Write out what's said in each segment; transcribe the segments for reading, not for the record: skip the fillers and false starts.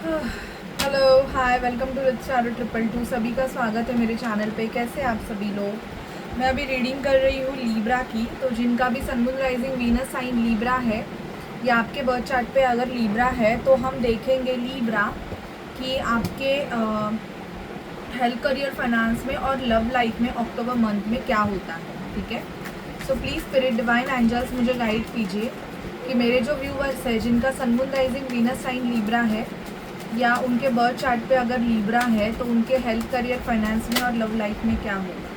Hello hi welcome to चारो 222। सभी का स्वागत है मेरे चैनल पे। कैसे आप सभी लोग। मैं अभी रीडिंग कर रही हूँ लीब्रा की। तो जिनका भी sun moon rising Venus sign Libra है या आपके बर्थ चार्ट पे अगर लीब्रा है तो हम देखेंगे लीब्रा कि आपके हेल्थ करियर फाइनेंस में और लव लाइफ में अक्टूबर मंथ में क्या होता है। ठीक है, so please spirit divine angels मुझे गाइड कीजिए कि मेरे जो व्यूवर्स है जिनका sun moon rising Venus sign Libra है या उनके बर्थ चार्ट पे अगर लीब्रा है तो उनके हेल्थ करियर फाइनेंस में और लव लाइफ में क्या होगा।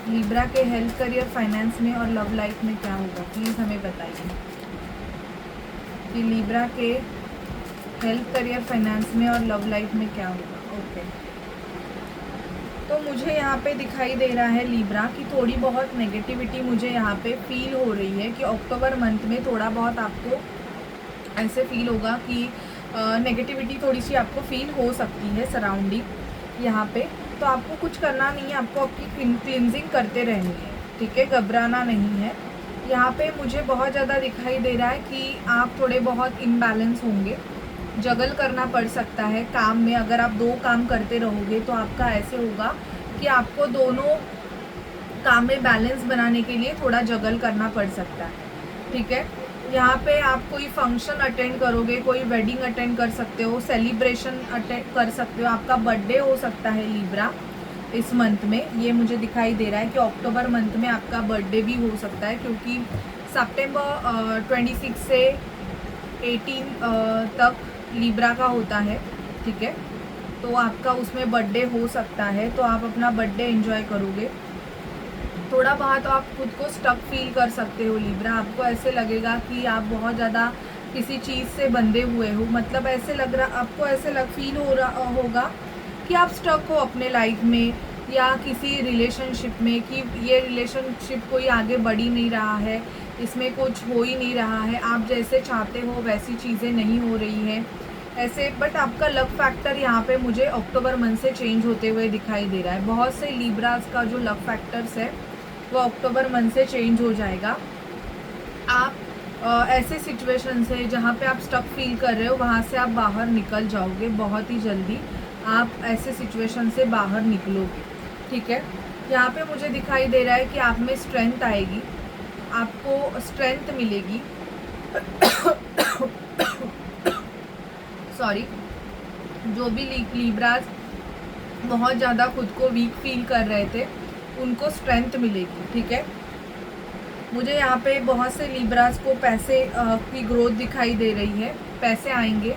लीब्रा के हेल्थ करियर फाइनेंस में और लव लाइफ में क्या होगा, प्लीज़ हमें बताइए कि लीब्रा के हेल्थ करियर फाइनेंस में और लव लाइफ में क्या होगा। ओके, तो मुझे यहाँ पे दिखाई दे रहा है लीब्रा की थोड़ी बहुत नेगेटिविटी मुझे यहाँ पे फील हो रही है कि अक्टूबर मंथ में थोड़ा बहुत आपको ऐसे फील होगा कि नेगेटिविटी थोड़ी सी आपको फील हो सकती है सराउंडिंग यहाँ पे। तो आपको कुछ करना नहीं है, आपको आपकी क्लिनजिंग करते रहनी है। ठीक है, घबराना नहीं है। यहाँ पे मुझे बहुत ज़्यादा दिखाई दे रहा है कि आप थोड़े बहुत इम्बैलेंस होंगे, जगल करना पड़ सकता है काम में। अगर आप दो काम करते रहोगे तो आपका ऐसे होगा कि आपको दोनों काम में बैलेंस बनाने के लिए थोड़ा जगल करना पड़ सकता है। ठीक है, यहाँ पे आप कोई फंक्शन अटेंड करोगे, कोई वेडिंग अटेंड कर सकते हो, सेलिब्रेशन अटेंड कर सकते हो, आपका बर्थडे हो सकता है लीब्रा इस मंथ में। ये मुझे दिखाई दे रहा है कि अक्टूबर मंथ में आपका बर्थडे भी हो सकता है क्योंकि सितंबर 26 से 18 तक लीब्रा का होता है। ठीक है, तो आपका उसमें बर्थडे हो सकता है, तो आप अपना बर्थडे एंजॉय करोगे। थोड़ा बहुत आप खुद को स्टक फील कर सकते हो लीब्रा। आपको ऐसे लगेगा कि आप बहुत ज़्यादा किसी चीज़ से बंधे हुए हो, मतलब ऐसे लग रहा, आपको ऐसे फील हो रहा होगा कि आप स्टक हो अपने लाइफ में या किसी रिलेशनशिप में, कि ये रिलेशनशिप कोई आगे बढ़ ही नहीं रहा है, इसमें कुछ हो ही नहीं रहा है, आप जैसे चाहते हो वैसी चीज़ें नहीं हो रही हैं ऐसे। बट आपका लक फैक्टर यहाँ पे मुझे अक्टूबर मंथ से चेंज होते हुए दिखाई दे रहा है। बहुत से लीब्रास का जो लक फैक्टर्स है वो अक्टूबर मंथ से चेंज हो जाएगा। आप ऐसे सिचुएशन से जहाँ पे आप स्टक फील कर रहे हो वहाँ से आप बाहर निकल जाओगे बहुत ही जल्दी। आप ऐसे सिचुएशन से बाहर निकलोगे। ठीक है, यहाँ पे मुझे दिखाई दे रहा है कि आप में स्ट्रेंथ आएगी, आपको स्ट्रेंथ मिलेगी। सॉरी, जो भी लीब्रास बहुत ज़्यादा खुद को वीक फील कर रहे थे उनको स्ट्रेंथ मिलेगी। ठीक है, मुझे यहाँ पे बहुत से लीब्रास को पैसे की ग्रोथ दिखाई दे रही है, पैसे आएंगे,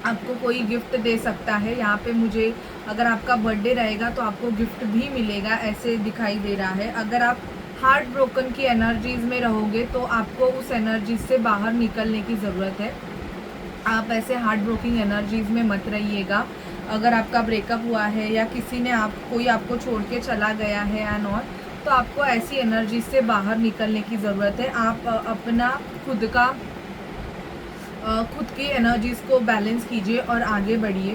आपको कोई गिफ्ट दे सकता है। यहाँ पे मुझे अगर आपका बर्थडे रहेगा तो आपको गिफ्ट भी मिलेगा, ऐसे दिखाई दे रहा है। अगर आप हार्ट ब्रोकन की एनर्जीज़ में रहोगे तो आपको उस एनर्जी से बाहर निकलने की ज़रूरत है। आप ऐसे हार्ट ब्रोकिंग एनर्जीज़ में मत रहिएगा। अगर आपका ब्रेकअप हुआ है या किसी ने कोई आपको छोड़ के चला गया है एंड ऑल, तो आपको ऐसी एनर्जी से बाहर निकलने की ज़रूरत है। आप अपना खुद की एनर्जीज़ को बैलेंस कीजिए और आगे बढ़िए।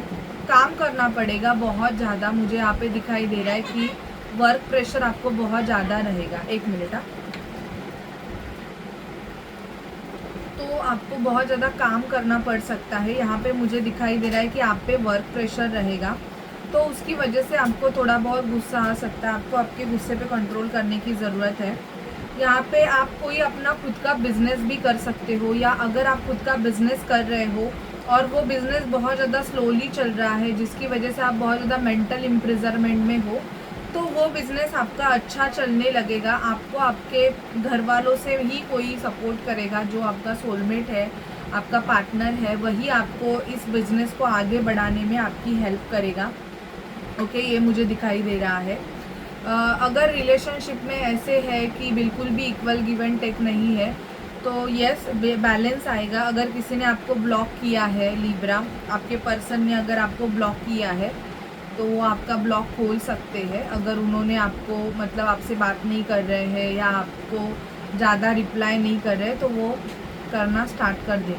काम करना पड़ेगा बहुत ज़्यादा, मुझे यहाँ पे दिखाई दे रहा है कि वर्क प्रेशर आपको बहुत ज़्यादा रहेगा। एक मिनट, तो आपको बहुत ज़्यादा काम करना पड़ सकता है। यहाँ पे मुझे दिखाई दे रहा है कि आप पे वर्क प्रेशर रहेगा, तो उसकी वजह से आपको थोड़ा बहुत गुस्सा आ सकता है। आपको आपके गुस्से पे कंट्रोल करने की ज़रूरत है। यहाँ पे आप कोई अपना खुद का बिजनेस भी कर सकते हो, या अगर आप खुद का बिजनेस कर रहे हो और वो बिज़नेस बहुत ज़्यादा स्लोली चल रहा है जिसकी वजह से आप बहुत ज़्यादा मेंटल इम्प्रिजरमेंट में हो, तो वो बिज़नेस आपका अच्छा चलने लगेगा। आपको आपके घर वालों से ही कोई सपोर्ट करेगा, जो आपका सोलमेट है, आपका पार्टनर है, वही आपको इस बिज़नेस को आगे बढ़ाने में आपकी हेल्प करेगा। ओके, ये मुझे दिखाई दे रहा है। अगर रिलेशनशिप में ऐसे है कि बिल्कुल भी इक्वल गिव एंड टेक नहीं है तो यस, बैलेंस आएगा। अगर किसी ने आपको ब्लॉक किया है लीब्रा, आपके पर्सन ने अगर आपको ब्लॉक किया है तो वो आपका ब्लॉक खोल सकते हैं। अगर उन्होंने आपको, मतलब आपसे बात नहीं कर रहे हैं या आपको ज़्यादा रिप्लाई नहीं कर रहे, तो वो करना स्टार्ट कर दे।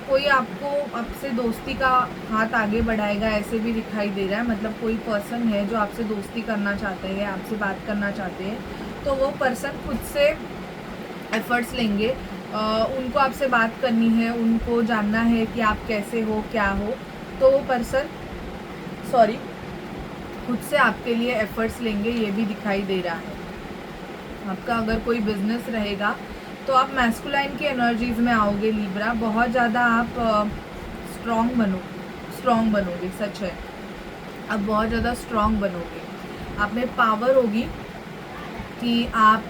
कोई आपको आपसे दोस्ती का हाथ आगे बढ़ाएगा, ऐसे भी दिखाई दे रहा है। मतलब कोई पर्सन है जो आपसे दोस्ती करना चाहते हैं, आपसे बात करना चाहते हैं, तो वो पर्सन खुद से एफर्ट्स लेंगे उनको आपसे बात करनी है, उनको जानना है कि आप कैसे हो, क्या हो, तो वो पर्सन खुद से आपके लिए एफर्ट्स लेंगे, ये भी दिखाई दे रहा है। आपका अगर कोई बिजनेस रहेगा तो आप मैस्कुलाइन की एनर्जीज में आओगे लिब्रा, बहुत ज़्यादा आप स्ट्रॉन्ग बनोगे, सच है, आप बहुत ज़्यादा स्ट्रॉन्ग बनोगे, आप में पावर होगी कि आप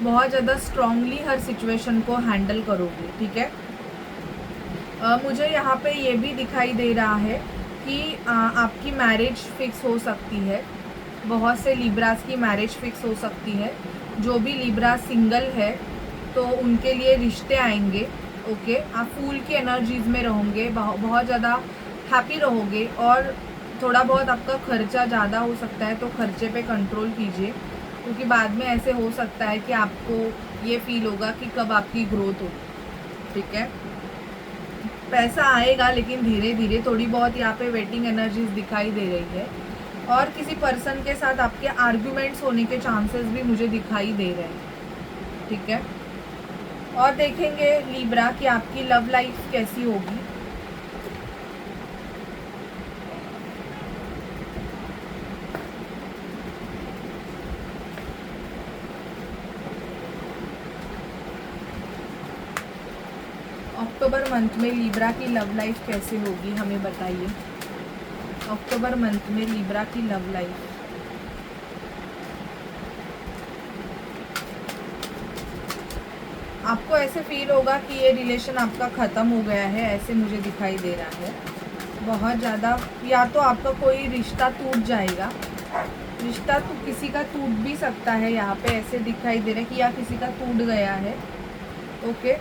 बहुत ज़्यादा स्ट्रांगली हर सिचुएशन को हैंडल करोगे, ठीक है। मुझे यहाँ पे ये भी दिखाई दे रहा है कि आपकी मैरिज फिक्स हो सकती है, बहुत से लिब्रास की मैरिज फिक्स हो सकती है। जो भी लिब्रा सिंगल है तो उनके लिए रिश्ते आएंगे, ओके। आप फूल की एनर्जीज में रहोगे, बहुत ज़्यादा हैप्पी रहोगे, और थोड़ा बहुत आपका खर्चा ज़्यादा हो सकता है तो खर्चे पे कंट्रोल कीजिए, क्योंकि बाद में ऐसे हो सकता है कि आपको ये फील होगा कि कब आपकी ग्रोथ हो, ठीक है। पैसा आएगा लेकिन धीरे धीरे, थोड़ी बहुत यहाँ पे वेटिंग एनर्जीज दिखाई दे रही है, और किसी पर्सन के साथ आपके आर्ग्यूमेंट्स होने के चांसेस भी मुझे दिखाई दे रहे हैं, ठीक है। और देखेंगे लिब्रा कि आपकी लव लाइफ कैसी होगी। अक्टूबर मंथ में लिब्रा की लव लाइफ कैसे होगी, हमें बताइए। अक्टूबर मंथ में लिब्रा की लव लाइफ, आपको ऐसे फील होगा कि ये रिलेशन आपका ख़त्म हो गया है, ऐसे मुझे दिखाई दे रहा है बहुत ज़्यादा। या तो आपका कोई रिश्ता टूट जाएगा, रिश्ता तो किसी का टूट भी सकता है, यहाँ पे ऐसे दिखाई दे रहा है कि या किसी का टूट गया है, ओके।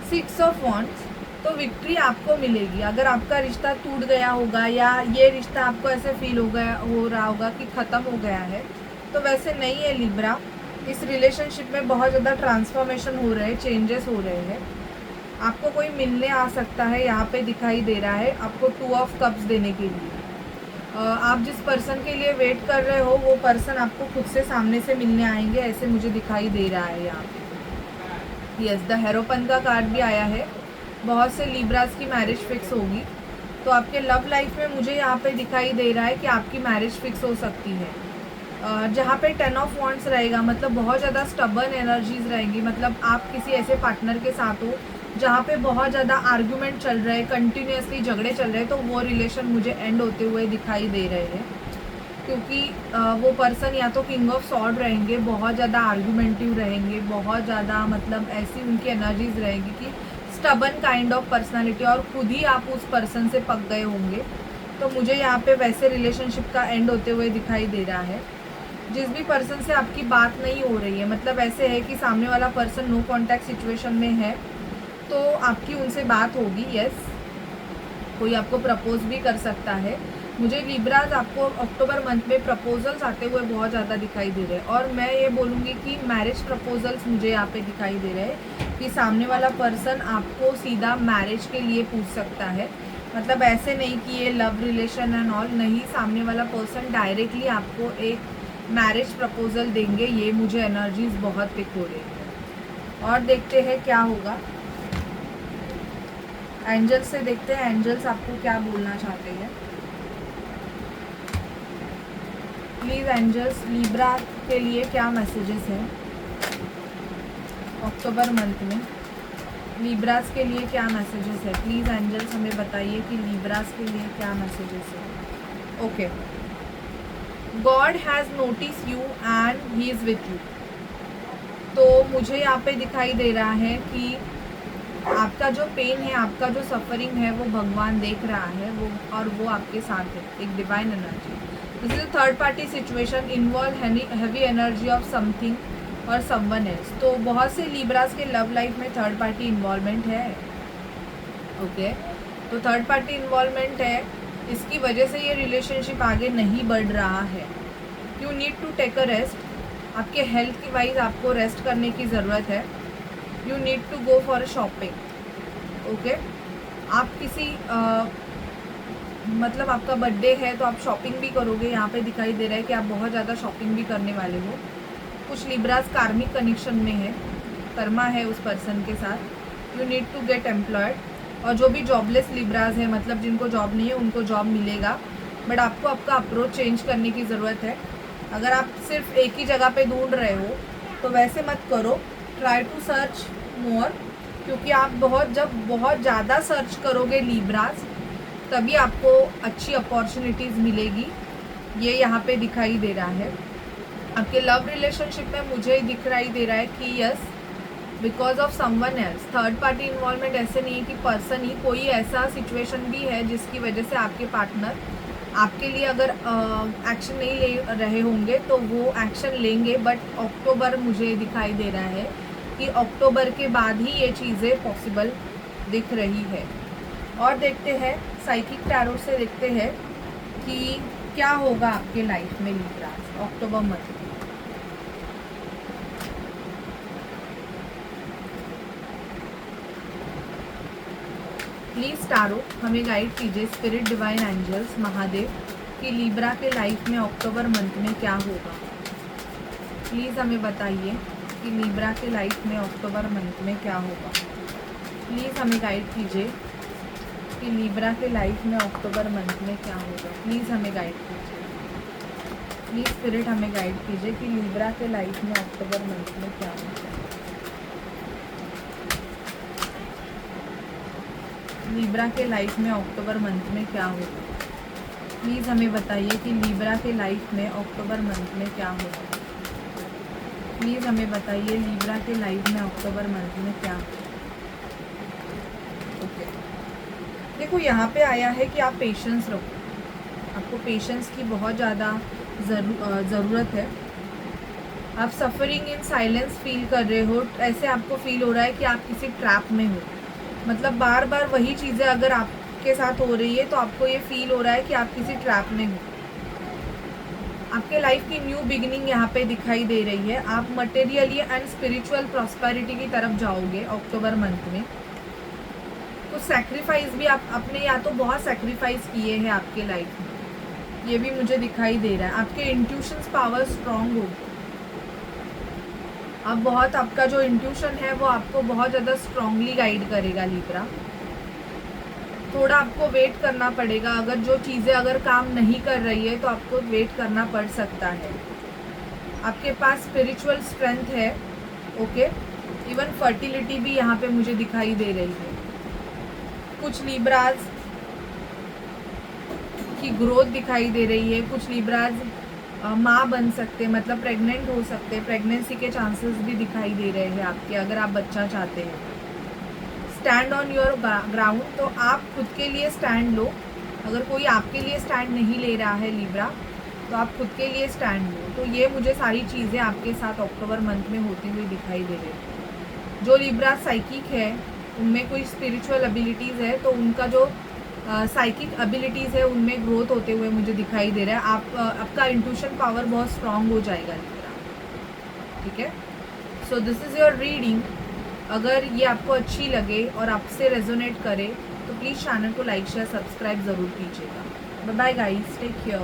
6 ऑफ वॉन्ड्स, तो विक्ट्री आपको मिलेगी। अगर आपका रिश्ता टूट गया होगा या ये रिश्ता आपको ऐसे फील हो रहा होगा कि ख़त्म हो गया है, तो वैसे नहीं है लिब्रा। इस रिलेशनशिप में बहुत ज़्यादा ट्रांसफॉर्मेशन हो रहे हैं, चेंजेस हो रहे हैं। आपको कोई मिलने आ सकता है, यहाँ पे दिखाई दे रहा है आपको 2 ऑफ कप्स देने के लिए। आप जिस पर्सन के लिए वेट कर रहे हो वो पर्सन आपको खुद से सामने से मिलने आएंगे, ऐसे मुझे दिखाई दे रहा है यहाँ पे। यस, द हेरोपन का कार्ड भी आया है। बहुत से लिब्रास की मैरिज फिक्स होगी, तो आपके लव लाइफ में मुझे यहाँ पे दिखाई दे रहा है कि आपकी मैरिज फिक्स हो सकती है। जहाँ पे 10 ऑफ वॉन्ड्स रहेगा, मतलब बहुत ज़्यादा स्टबर्न एनर्जीज रहेंगी, मतलब आप किसी ऐसे पार्टनर के साथ हो जहाँ पे बहुत ज़्यादा आर्गुमेंट चल रहे हैं, कंटिन्यूसली झगड़े चल रहे हैं, तो वो रिलेशन मुझे एंड होते हुए दिखाई दे रहे हैं, क्योंकि वो पर्सन या तो किंग ऑफ सॉर्ड रहेंगे, बहुत ज़्यादा आर्गुमेंटिव रहेंगे, बहुत ज़्यादा मतलब ऐसी उनकी एनर्जीज रहेगी कि स्टबर्न काइंड ऑफ पर्सनालिटी, और खुद ही आप उस पर्सन से पक गए होंगे। तो मुझे यहाँ पे वैसे रिलेशनशिप का एंड होते हुए दिखाई दे रहा है। जिस भी पर्सन से आपकी बात नहीं हो रही है, मतलब ऐसे है कि सामने वाला पर्सन नो कॉन्टैक्ट सिचुएशन में है, तो आपकी उनसे बात होगी। यस, कोई आपको प्रपोज भी कर सकता है। मुझे लिब्राज आपको अक्टूबर मंथ में प्रपोजल्स आते हुए बहुत ज़्यादा दिखाई दे रहे हैं, और मैं ये बोलूँगी कि मैरिज प्रपोजल्स मुझे यहाँ पे दिखाई दे रहे हैं कि सामने वाला पर्सन आपको सीधा मैरिज के लिए पूछ सकता है। मतलब ऐसे नहीं कि ये लव रिलेशन एंड ऑल, नहीं, सामने वाला पर्सन डायरेक्टली आपको एक मैरिज प्रपोजल देंगे, ये मुझे एनर्जीज बहुत पिक हो रही है। और देखते हैं क्या होगा, एंजल्स से देखते हैं एंजल्स आपको क्या बोलना चाहते हैं। प्लीज़ एंजल्स, लिब्रा के लिए क्या मैसेजेस हैं अक्टूबर मंथ में, लिब्रास के लिए क्या मैसेजेस है। प्लीज़ एंजल्स हमें बताइए कि लिब्रास के लिए क्या मैसेजेस है। Okay, God has notice you and he is with you. तो मुझे यहाँ पे दिखाई दे रहा है कि आपका जो पेन है, आपका जो सफरिंग है, वो भगवान देख रहा है, वो और वो आपके साथ है, एक divine energy. This is third party situation, involve heavy energy of something और समवन एल्स। तो बहुत से लिब्रास के लव लाइफ में थर्ड पार्टी इन्वॉल्वमेंट है, ओके। तो थर्ड पार्टी इन्वॉल्वमेंट है, इसकी वजह से ये रिलेशनशिप आगे नहीं बढ़ रहा है। You need to take a rest, आपके हेल्थ की वाइज आपको रेस्ट करने की ज़रूरत है। You need to go for a shopping, okay. आप किसी मतलब आपका बर्थडे है तो आप शॉपिंग भी करोगे, यहाँ पे दिखाई दे रहा है कि आप बहुत ज़्यादा शॉपिंग भी करने वाले हो। कुछ लिब्रास कार्मिक कनेक्शन में है, कर्मा है उस पर्सन के साथ, you need to get employed. और जो भी जॉबलेस लिब्राज है, मतलब जिनको जॉब नहीं है, उनको जॉब मिलेगा, बट आपको आपका अप्रोच चेंज करने की ज़रूरत है। अगर आप सिर्फ एक ही जगह पे ढूंढ रहे हो तो वैसे मत करो, ट्राई टू सर्च मोर, क्योंकि आप जब बहुत ज़्यादा सर्च करोगे लिब्राज, तभी आपको अच्छी अपॉर्चुनिटीज़ मिलेगी। ये यहाँ पे दिखाई दे रहा है। आपके लव रिलेशनशिप में मुझे दिखाई दे रहा है कि yes, because of someone else, third party involvement. ऐसे नहीं है कि पर्सन ही, कोई ऐसा सिचुएशन भी है जिसकी वजह से आपके पार्टनर आपके लिए अगर एक्शन नहीं ले रहे होंगे तो वो एक्शन लेंगे, बट अक्टूबर मुझे दिखाई दे रहा है कि अक्टूबर के बाद ही ये चीज़ें पॉसिबल दिख रही है। और देखते हैं साइकिक टैरो से, देखते हैं कि क्या होगा आपके लाइफ में लिब्राज अक्टूबर मंथ में। प्लीज़ टैरो हमें गाइड कीजिए, स्पिरिट, डिवाइन एंजल्स, महादेव, कि लिब्रा के लाइफ में अक्टूबर मंथ में क्या होगा। प्लीज़ हमें बताइए कि लिब्रा के लाइफ में अक्टूबर मंथ में क्या होगा। प्लीज़ हमें गाइड कीजिए कि लिब्रा के लाइफ में अक्टूबर मंथ में क्या होगा। प्लीज़ हमें गाइड कीजिए, प्लीज़ स्पिरिट हमें गाइड कीजिए कि लिब्रा के लाइफ में अक्टूबर मंथ में क्या होगा। लिब्रा के लाइफ में अक्टूबर मंथ में क्या होगा। प्लीज़ हमें बताइए कि लिब्रा के लाइफ में अक्टूबर मंथ में क्या होगा। प्लीज़ हमें बताइए लिब्रा के लाइफ में अक्टूबर मंथ में क्या होगा। ओके, देखो यहाँ पे आया है कि आप पेशेंस रखो, आपको पेशेंस की बहुत ज़्यादा ज़रूरत है। आप सफरिंग इन साइलेंस फील कर रहे हो, ऐसे आपको फील हो रहा है कि आप किसी ट्रैप में हो, मतलब बार बार वही चीज़ें अगर आपके साथ हो रही है तो आपको ये फील हो रहा है कि आप किसी ट्रैप में हो। आपके लाइफ की न्यू बिगिनिंग यहाँ पे दिखाई दे रही है। आप मटेरियली एंड स्पिरिचुअल प्रॉस्पेरिटी की तरफ जाओगे अक्टूबर मंथ में। तो सैक्रिफाइस भी आप अपने, या तो बहुत सैक्रिफाइस किए हैं आपके लाइफ में, ये भी मुझे दिखाई दे रहा है। आपके इंट्यूशंस पावर स्ट्रांग हो, अब बहुत आपका जो इंट्यूशन है वो आपको बहुत ज़्यादा स्ट्रांगली गाइड करेगा लिब्रा। थोड़ा आपको वेट करना पड़ेगा, अगर जो चीज़ें अगर काम नहीं कर रही है तो आपको वेट करना पड़ सकता है। आपके पास स्पिरिचुअल स्ट्रेंथ है, ओके। इवन फर्टिलिटी भी यहाँ पे मुझे दिखाई दे रही है। कुछ लिब्राज की ग्रोथ दिखाई दे रही है, कुछ लिब्राज माँ बन सकते, मतलब प्रेग्नेंट हो सकते, प्रेगनेंसी के चांसेस भी दिखाई दे रहे हैं आपके, अगर आप बच्चा चाहते हैं। स्टैंड ऑन योर ग्राउंड, तो आप खुद के लिए स्टैंड लो। अगर कोई आपके लिए स्टैंड नहीं ले रहा है लिब्रा, तो आप खुद के लिए स्टैंड लो। तो ये मुझे सारी चीज़ें आपके साथ अक्टूबर मंथ में होती हुई दिखाई दे रही है। जो लिब्रा साइकिक है, उनमें कोई स्पिरिचुअल एबिलिटीज़ है, तो उनका जो साइकिक एबिलिटीज़ है उनमें ग्रोथ होते हुए मुझे दिखाई दे रहा है। आपका इंट्यूशन पावर बहुत स्ट्रांग हो जाएगा लिब्रा, ठीक है। So this is your reading. अगर ये आपको अच्छी लगे और आपसे रेजोनेट करे तो प्लीज़ चैनल को लाइक, शेयर, सब्सक्राइब ज़रूर कीजिएगा। Bye bye guys, take care.